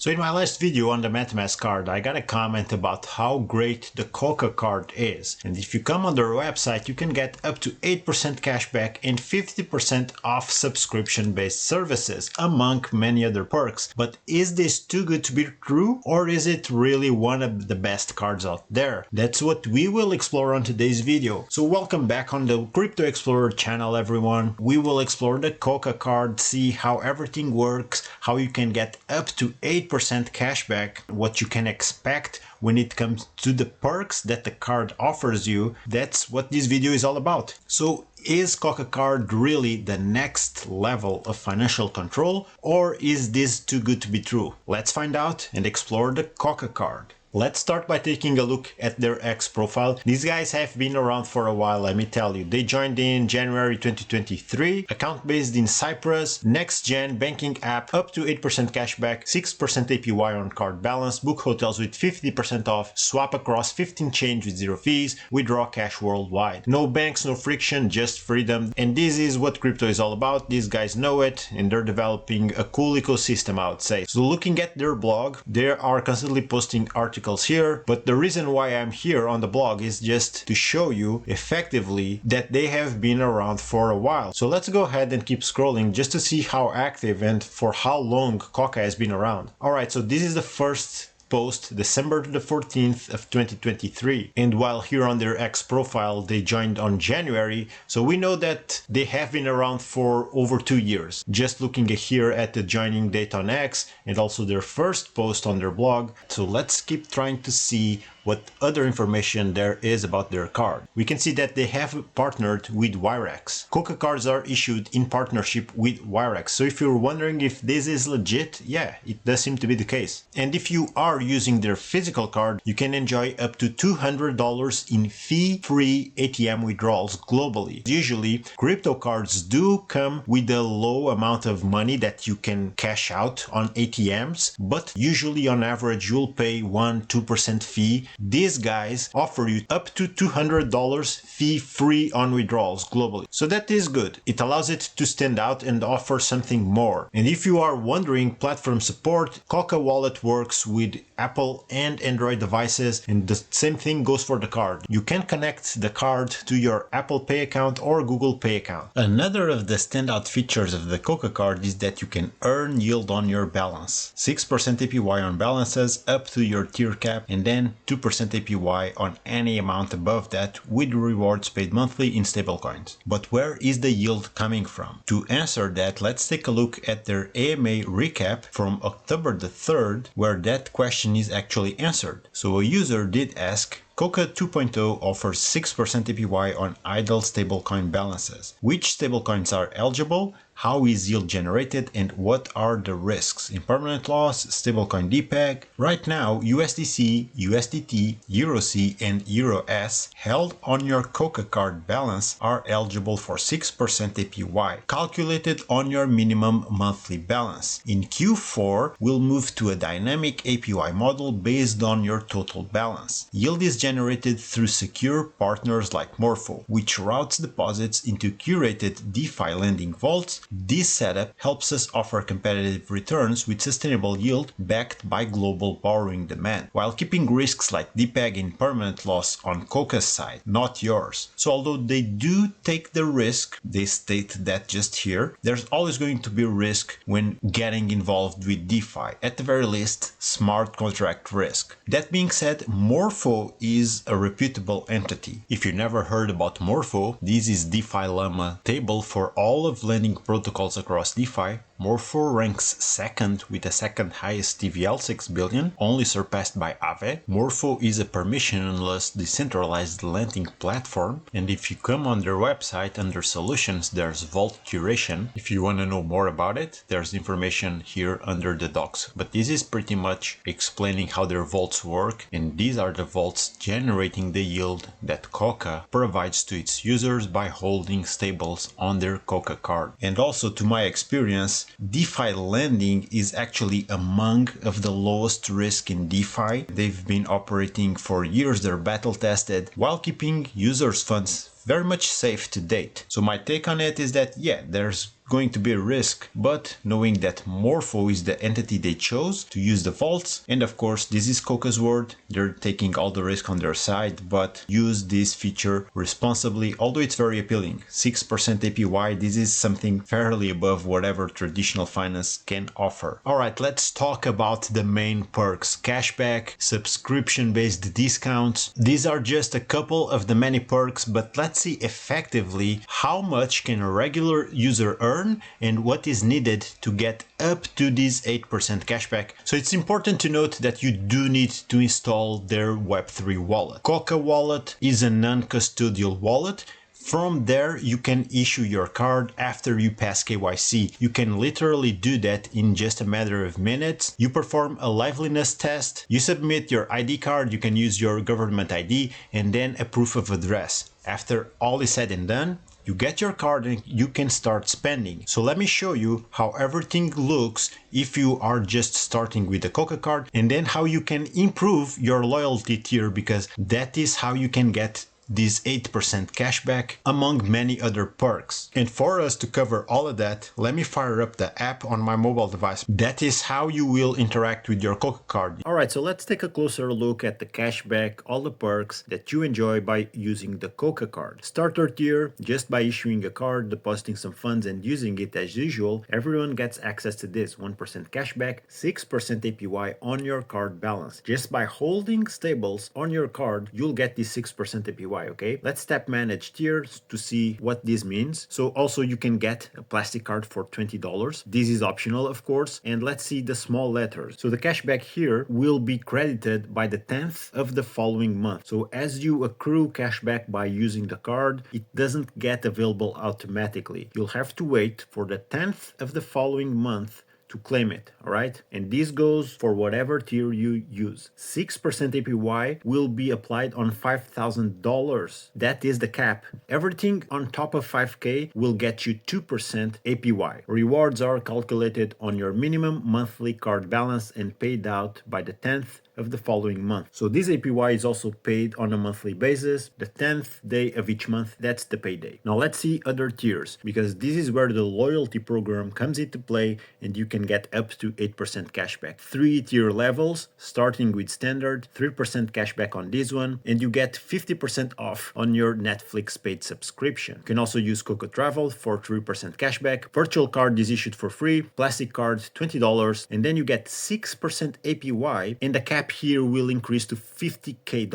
So in my last video on the MetaMask card, I got a comment about how great the COCA card is. And if you come on their website, you can get up to 8% cashback and 50% off subscription-based services, among many other perks. But is this too good to be true? Or is it really one of the best cards out there? That's what we will explore on today's video. So welcome back on the Crypto Explorer channel, everyone. We will explore the COCA card, see how everything works, how you can get up to 8% cashback, what you can expect when it comes to the perks that the card offers you. That's what this video is all about. So is COCA card really the next level of financial control, or is this too good to be true? Let's find out and explore the COCA card. Let's start by taking a look at their X profile. These guys have been around for a while, let me tell you. They joined in January 2023, account based in Cyprus, next gen banking app, up to 8% cashback, 6% APY on card balance, book hotels with 50% off, swap across 15 chains with zero fees, withdraw cash worldwide. No banks, no friction, just freedom. And this is what crypto is all about. These guys know it and they're developing a cool ecosystem, I would say. So looking at their blog, they are constantly posting articles here, but the reason why I'm here on the blog is just to show you effectively that they have been around for a while. So let's go ahead and keep scrolling just to see how active and for how long COCA has been around. Alright, so this is the first post, December the 14th of 2023, and while here on their X profile they joined on January, so we know that they have been around for over 2 years. Just looking here at the joining date on X and also their first post on their blog. So let's keep trying to see what other information there is about their card. We can see that they have partnered with Wirex. COCA cards are issued in partnership with Wirex. So if you're wondering if this is legit, yeah, it does seem to be the case. And if you are using their physical card, you can enjoy up to $200 in fee-free ATM withdrawals globally. Usually, crypto cards do come with a low amount of money that you can cash out on ATMs, but usually on average you'll pay 1-2% fee. These guys offer you up to $200 fee-free on withdrawals globally. So that is good. It allows it to stand out and offer something more. And if you are wondering platform support, COCA Wallet works with Apple and Android devices, and the same thing goes for the card. You can connect the card to your Apple Pay account or Google Pay account. Another of the standout features of the COCA card is that you can earn yield on your balance. 6% APY on balances up to your tier cap, and then 2% APY on any amount above that, with rewards paid monthly in stablecoins. But where is the yield coming from? To answer that, let's take a look at their AMA recap from October the 3rd, where that question is actually answered. So a user did ask, COCA 2.0 offers 6% APY on idle stablecoin balances. Which stablecoins are eligible? How is yield generated, and what are the risks? Impermanent loss, stablecoin DPEG. Right now, USDC, USDT, EURC, and EURS held on your COCA card balance are eligible for 6% APY, calculated on your minimum monthly balance. In Q4, we'll move to a dynamic APY model based on your total balance. Yield is generated through secure partners like Morpho, which routes deposits into curated DeFi lending vaults. This setup helps us offer competitive returns with sustainable yield backed by global borrowing demand, while keeping risks like DPEG and permanent loss on COCA's side, not yours. So although they do take the risk, they state that just here, there's always going to be risk when getting involved with DeFi, at the very least smart contract risk. That being said, Morpho is a reputable entity. If you never heard about Morpho, this is DeFi Llama table for all of lending protocols across DeFi. Morpho ranks second with the second highest TVL 6 billion, only surpassed by Aave. Morpho is a permissionless decentralized lending platform, and if you come on their website under solutions, there's vault curation. If you want to know more about it, there's information here under the docs. But this is pretty much explaining how their vaults work, and these are the vaults generating the yield that COCA provides to its users by holding stables on their COCA card. And also, to my experience, DeFi lending is actually among of the lowest risk in DeFi. They've been operating for years, they're battle tested, while keeping users' funds very much safe to date. So my take on it is that, yeah, there's going to be a risk, but knowing that Morpho is the entity they chose to use the vaults, and of course this is COCA's word, they're taking all the risk on their side, but use this feature responsibly, although it's very appealing. 6% APY, this is something fairly above whatever traditional finance can offer. Alright, let's talk about the main perks. Cashback, subscription-based discounts. These are just a couple of the many perks, but let's see effectively how much can a regular user earn and what is needed to get up to this 8% cashback. So it's important to note that you do need to install their Web3 wallet. COCA Wallet is a non-custodial wallet. From there, you can issue your card after you pass KYC. You can literally do that in just a matter of minutes. You perform a liveliness test, you submit your ID card, you can use your government ID, and then a proof of address. After all is said and done, you get your card and you can start spending. So let me show you how everything looks if you are just starting with the COCA card, and then how you can improve your loyalty tier, because that is how you can get this 8% cashback among many other perks. And for us to cover all of that, let me fire up the app on my mobile device. That is how you will interact with your COCA card. Alright, so let's take a closer look at the cashback, all the perks that you enjoy by using the COCA card. Starter tier, just by issuing a card, depositing some funds and using it as usual, everyone gets access to this 1% cashback, 6% APY on your card balance. Just by holding stables on your card, you'll get this 6% APY. Okay, let's tap manage tiers to see what this means. So also you can get a plastic card for $20. This is optional, of course. And let's see the small letters. So the cashback here will be credited by the 10th of the following month. So as you accrue cashback by using the card, it doesn't get available automatically. You'll have to wait for the 10th of the following month to claim it, all right? And this goes for whatever tier you use. 6% APY will be applied on $5,000. That is the cap. Everything on top of 5K will get you 2% APY. Rewards are calculated on your minimum monthly card balance and paid out by the 10th of the following month. So this APY is also paid on a monthly basis. The 10th day of each month, that's the payday. Now let's see other tiers, because this is where the loyalty program comes into play and you can get up to 8% cashback. 3 tier levels, starting with standard, 3% cashback on this one, and you get 50% off on your Netflix paid subscription. You can also use COCA Travel for 3% cashback. Virtual card is issued for free, plastic card $20, and then you get 6% APY, and the cap here will increase to $50K.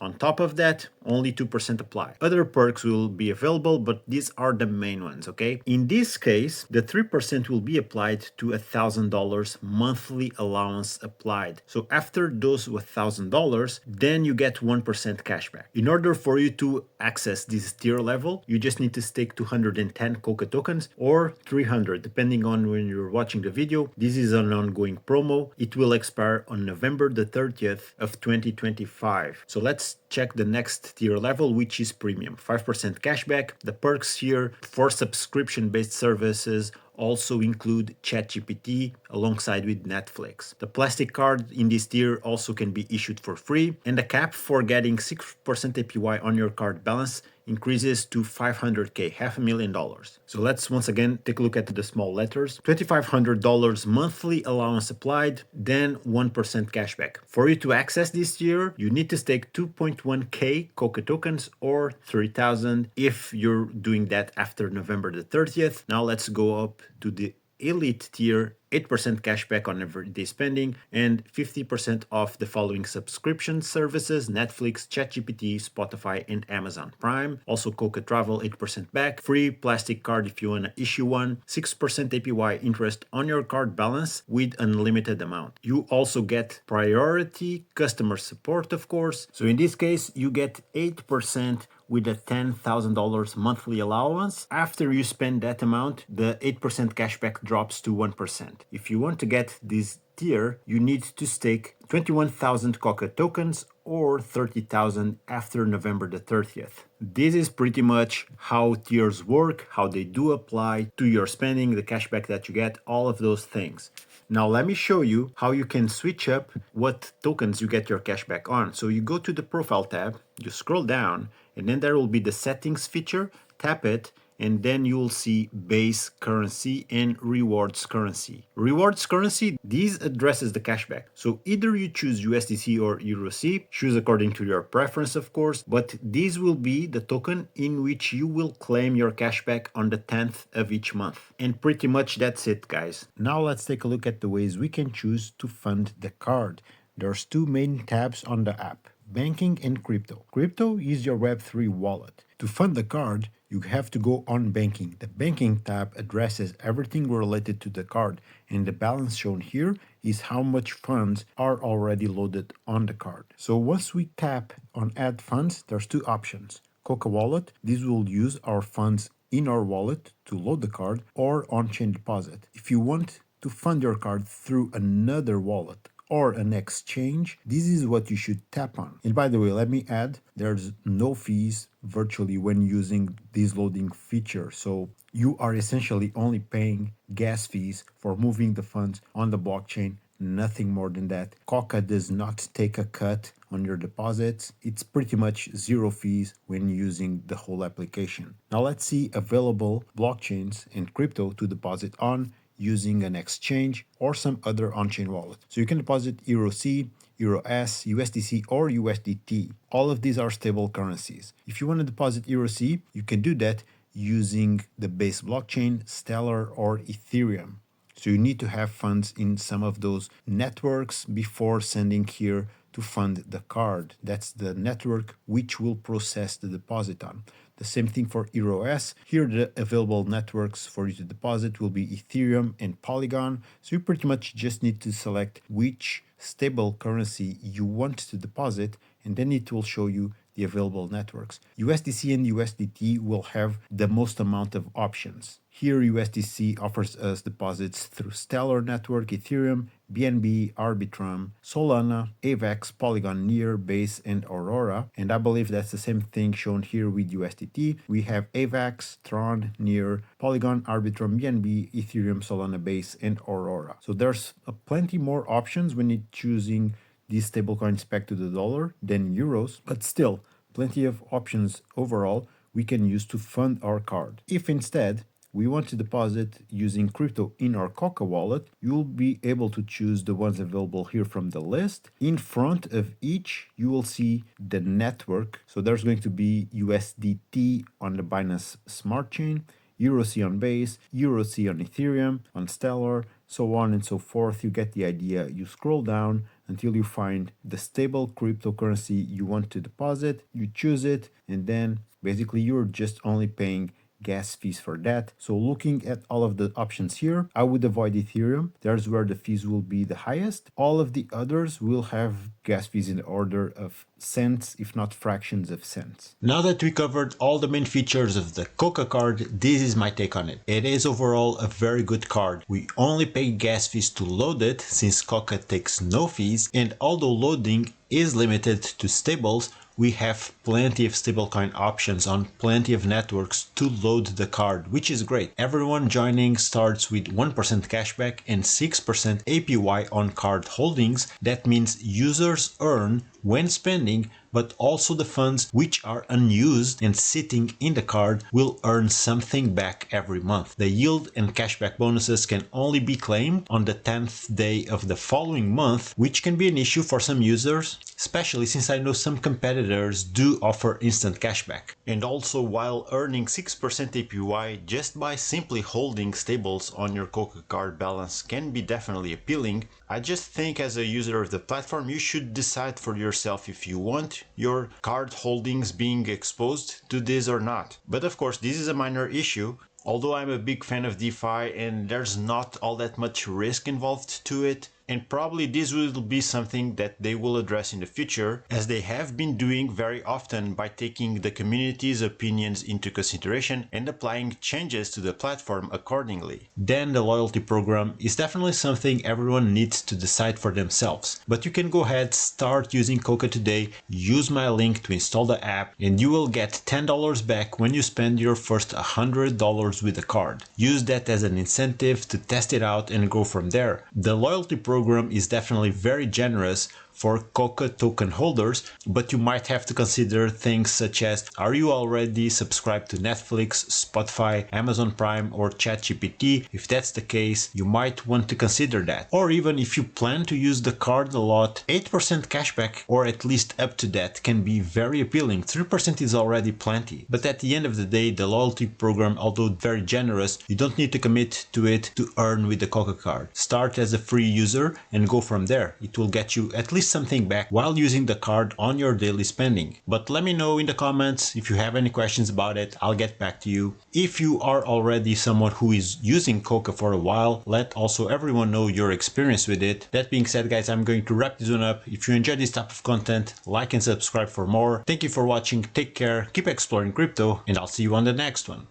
On top of that, only 2% apply. Other perks will be available, but these are the main ones, okay? In this case, the 3% will be applied to $1,000 monthly allowance applied. So after those $1,000, then you get 1% cashback. In order for you to access this tier level, you just need to stake 210 COCA tokens or 300, depending on when you're watching the video. This is an ongoing promo. It will expire on November the 30th of 2025. So let's check the next tier level, which is premium. 5% cashback. The perks here for subscription-based services also include ChatGPT alongside with Netflix. The plastic card in this tier also can be issued for free, and the cap for getting 6% APY on your card balance increases to $500K, $500,000. So let's once again take a look at the small letters. $2,500 monthly allowance applied, then 1% cashback. For you to access this tier, you need to stake 2.1K COCA tokens or 3,000 if you're doing that after November the 30th. Now let's go up to the elite tier, 8% cashback on everyday spending, and 50% off the following subscription services: Netflix, ChatGPT, Spotify, and Amazon Prime. Also COCA Travel, 8% back, free plastic card if you want to issue one, 6% APY interest on your card balance with unlimited amount. You also get priority customer support, of course. So in this case, you get 8% with a $10,000 monthly allowance. After you spend that amount, the 8% cashback drops to 1%. If you want to get this tier, you need to stake 21,000 COCA tokens or 30,000 after November the 30th. This is pretty much how tiers work, how they do apply to your spending, the cashback that you get, all of those things. Now let me show you how you can switch up what tokens you get your cashback on. So you go to the profile tab, you scroll down, and then there will be the settings feature, tap it, and then you will see base currency and rewards currency. Rewards currency, these addresses the cashback. So either you choose USDC or EURC, choose according to your preference of course, but these will be the token in which you will claim your cashback on the 10th of each month. And pretty much that's it, guys. Now let's take a look at the ways we can choose to fund the card. There's two main tabs on the app: banking and crypto. Crypto is your Web3 wallet. To fund the card, you have to go on banking. The banking tab addresses everything related to the card, and the balance shown here is how much funds are already loaded on the card. So once we tap on add funds, there's two options: COCA Wallet, this will use our funds in our wallet to load the card, or on-chain deposit. If you want to fund your card through another wallet or an exchange, this is what you should tap on. And by the way, let me add, there's no fees virtually when using this loading feature. So you are essentially only paying gas fees for moving the funds on the blockchain, nothing more than that. COCA does not take a cut on your deposits. It's pretty much zero fees when using the whole application. Now let's see available blockchains and crypto to deposit on using an exchange or some other on-chain wallet. So you can deposit EURC, EURS, USDC, or USDT. All of these are stable currencies. If you want to deposit EURC, you can do that using the base blockchain, Stellar, or Ethereum. So you need to have funds in some of those networks before sending here to fund the card. That's the network which will process the deposit on. The same thing for EURS. Here the available networks for you to deposit will be Ethereum and Polygon. So you pretty much just need to select which stable currency you want to deposit, and then it will show you the available networks. USDC and USDT will have the most amount of options. Here USDC offers us deposits through Stellar Network, Ethereum, BNB, Arbitrum, Solana, AVAX, Polygon, Near, Base, and Aurora. And I believe that's the same thing shown here with USDT. We have AVAX, Tron, Near, Polygon, Arbitrum, BNB, Ethereum, Solana, Base, and Aurora. So there's plenty more options when you're choosing these stablecoins pegged to the dollar than euros, but still plenty of options overall we can use to fund our card. If instead we want to deposit using crypto in our COCA wallet, you'll be able to choose the ones available here from the list. In front of each, you will see the network. So there's going to be USDT on the Binance Smart Chain, EURC on Base, EURC on Ethereum, on Stellar, so on and so forth. You get the idea. You scroll down until you find the stable cryptocurrency you want to deposit. You choose it, and then basically you're just only paying gas fees for that. So looking at all of the options here, I would avoid Ethereum. There's where the fees will be the highest. All of the others will have gas fees in the order of cents, if not fractions of cents. Now that we covered all the main features of the COCA card, this is my take on it. It is overall a very good card. We only pay gas fees to load it since COCA takes no fees, and although loading is limited to stables, we have plenty of stablecoin options on plenty of networks to load the card, which is great. Everyone joining starts with 1% cashback and 6% APY on card holdings. That means users earn when spending, but also the funds which are unused and sitting in the card will earn something back every month. The yield and cashback bonuses can only be claimed on the 10th day of the following month, which can be an issue for some users, especially since I know some competitors do offer instant cashback. And also, while earning 6% APY just by simply holding stables on your COCA card balance can be definitely appealing, I just think as a user of the platform you should decide for yourself if you want your card holdings being exposed to this or not. But of course this is a minor issue. Although I'm a big fan of DeFi and there's not all that much risk involved to it, and probably this will be something that they will address in the future, as they have been doing very often by taking the community's opinions into consideration and applying changes to the platform accordingly. Then the loyalty program is definitely something everyone needs to decide for themselves. But you can go ahead, start using COCA today, use my link to install the app, and you will get $10 back when you spend your first $100 with the card. Use that as an incentive to test it out and go from there. The loyalty program is definitely very generous for COCA token holders, but you might have to consider things such as, are you already subscribed to Netflix, Spotify, Amazon Prime or ChatGPT? If that's the case, you might want to consider that. Or even if you plan to use the card a lot, 8% cashback or at least up to that can be very appealing. 3% is already plenty. But at the end of the day, the loyalty program, although very generous, you don't need to commit to it to earn with the COCA card. Start as a free user and go from there. It will get you at least something back while using the card on your daily spending. But let me know in the comments if you have any questions about it. I'll get back to you. If you are already someone who is using COCA for a while, let also everyone know your experience with it. That being said, guys, I'm going to wrap this one up. If you enjoyed this type of content, like and subscribe for more. Thank you for watching. Take care, keep exploring crypto, and I'll see you on the next one.